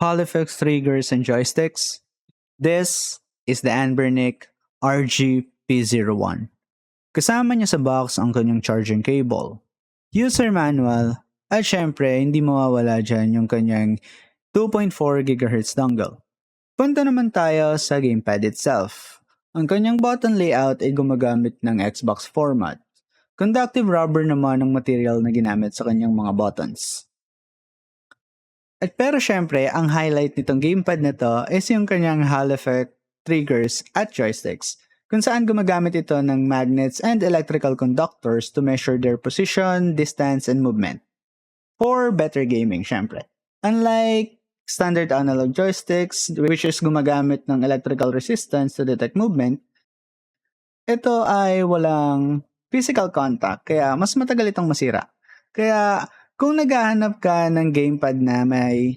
Hall effects, triggers, and joysticks. This is the Anbernic RGP01. Kasama niya sa box ang kanyang charging cable, user manual, at syempre hindi mawawala dyan yung kanyang 2.4 GHz dongle. Punta naman tayo sa gamepad itself. Ang kanyang button layout ay gumagamit ng Xbox format. Conductive rubber naman ang material na ginamit sa kanyang mga buttons. At pero syempre, ang highlight nitong gamepad na to is yung kanyang Hall effect, triggers, at joysticks, kung saan gumagamit ito ng magnets and electrical conductors to measure their position, distance, and movement. For better gaming, syempre. Unlike standard analog joysticks, which is gumagamit ng electrical resistance to detect movement, ito ay walang physical contact, kaya mas matagal itong masira. Kaya kung naghahanap ka ng gamepad na may